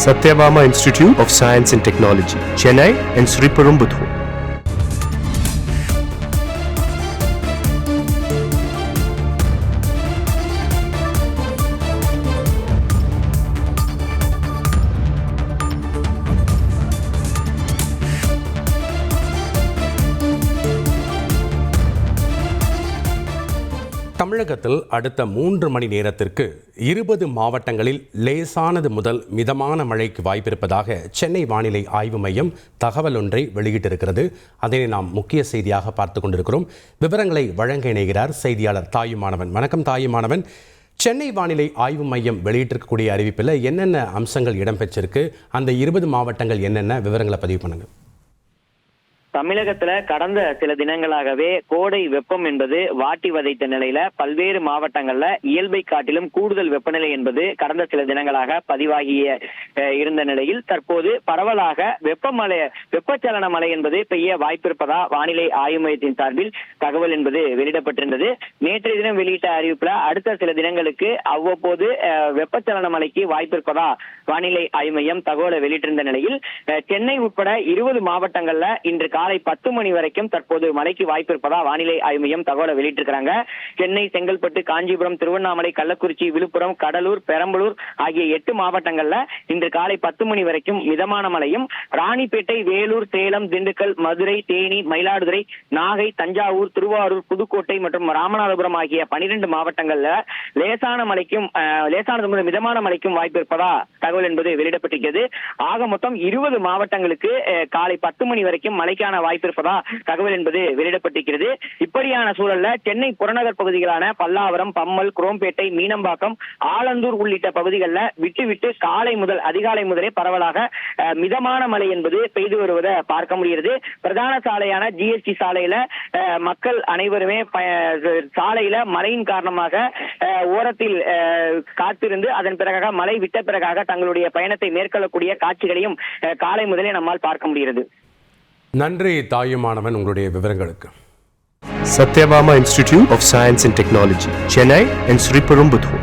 Satyabama Institute of Science and Technology, Chennai and Sriperumbudur. தமிழகத்தில் அடுத்த 3 மணி நேரத்திற்கு 20 மாவட்டங்களில் லேசானது முதல் மிதமான மழைக்கு வாய்ப்பிருப்பதாக சென்னை வானிலை ஆய்வு மையம் தகவல் ஒன்றை வெளியிட்டிருக்கிறது. அதனை நாம் முக்கிய செய்தியாக பார்த்து கொண்டிருக்கிறோம். விவரங்களை வழங்க இணைகிறார் செய்தியாளர் தாயுமானவன். வணக்கம் தாயுமானவன். சென்னை வானிலை ஆய்வு மையம் வெளியிட்டிருக்கக்கூடிய அறிவிப்பில் என்னென்ன அம்சங்கள் இடம்பெற்றிருக்கு, அந்த 20 மாவட்டங்கள் என்னென்ன விவரங்களை பதிவு பண்ணுங்க. தமிழகத்துல கடந்த சில தினங்களாகவே கோடை வெப்பம் என்பது வாட்டி வதைத்த நிலையில பல்வேறு மாவட்டங்கள்ல இயல்பை காட்டிலும் கூடுதல் வெப்பநிலை என்பது கடந்த சில தினங்களாக பதிவாகிய இருந்த நிலையில் தற்போது பரவலாக வெப்பச்சலன மழை என்பது பெய்ய வாய்ப்பிருப்பதா வானிலை ஆய்வு மையத்தின் சார்பில் தகவல் என்பது வெளியிடப்பட்டிருந்தது. நேற்றைய தினம் வெளியிட்ட அறிவிப்புல அடுத்த சில தினங்களுக்கு அவ்வப்போது வெப்பச்சலன மழைக்கு வாய்ப்பிருப்பதா வானிலை ஆய்வு மையம் தகவலை வெளியிட்டிருந்த நிலையில் சென்னை உட்பட 20 மாவட்டங்கள்ல இன்று காலை 10 மணி வரைக்கும் தற்போது மழைக்கு வாய்ப்பு இருப்பதா வானிலை ஆய்வு மையம் தகவலை வெளியிட்டிருக்கிறாங்க. சென்னை, செங்கல்பட்டு, காஞ்சிபுரம், திருவண்ணாமலை, கள்ளக்குறிச்சி, விழுப்புரம், கடலூர், பெரம்பலூர் ஆகிய 8 மாவட்டங்கள்ல இன்று காலை 10 மணி வரைக்கும் மிதமான மழையும், ராணிப்பேட்டை, வேலூர், சேலம், திண்டுக்கல், மதுரை, தேனி, மயிலாடுதுறை, நாகை, தஞ்சாவூர், திருவாரூர், புதுக்கோட்டை மற்றும் ராமநாதபுரம் ஆகிய 12 மாவட்டங்கள்ல லேசானது முதல் மிதமான மழைக்கும் வாய்ப்பு இருப்பதா தகவல் என்பது வெளியிடப்பட்டிருக்கிறது. ஆக மொத்தம் 20 மாவட்டங்களுக்கு காலை 10 மணி வரைக்கும் மழைக்கான வாய்ப்பு இருப்பதா தகவல் என்பது வெளியிடப்பட்டிருக்கிறது. இப்படியான சூழல்ல சென்னை புறநகர் பகுதிகளான பல்லாவரம், பம்மல், குரோம்பேட்டை, மீனம்பாக்கம், ஆலந்தூர் உள்ளிட்ட பகுதிகளில் விட்டு காலை முதல் அதிகாலை முதலே பரவலாக மிதமான மழை என்பது பெய்து வருவதை பார்க்க முடிகிறது. பிரதான சாலையான ஜிஎஸ்டி சாலையில மக்கள் அனைவருமே சாலையில மழையின் காரணமாக ஓரத்தில் காத்திருந்து அதன் பிறகாக மழை விட்ட பிறகாக தங்களுடைய பயணத்தை மேற்கொள்ளக்கூடிய காட்சிகளையும் காலை முதலே நம்மால் பார்க்க முடிகிறது. நன்றி தாயுமானவன், உங்களுடைய விவரங்களுக்கு. Satyabama Institute of Science and Technology, Chennai and Sriperumbudur.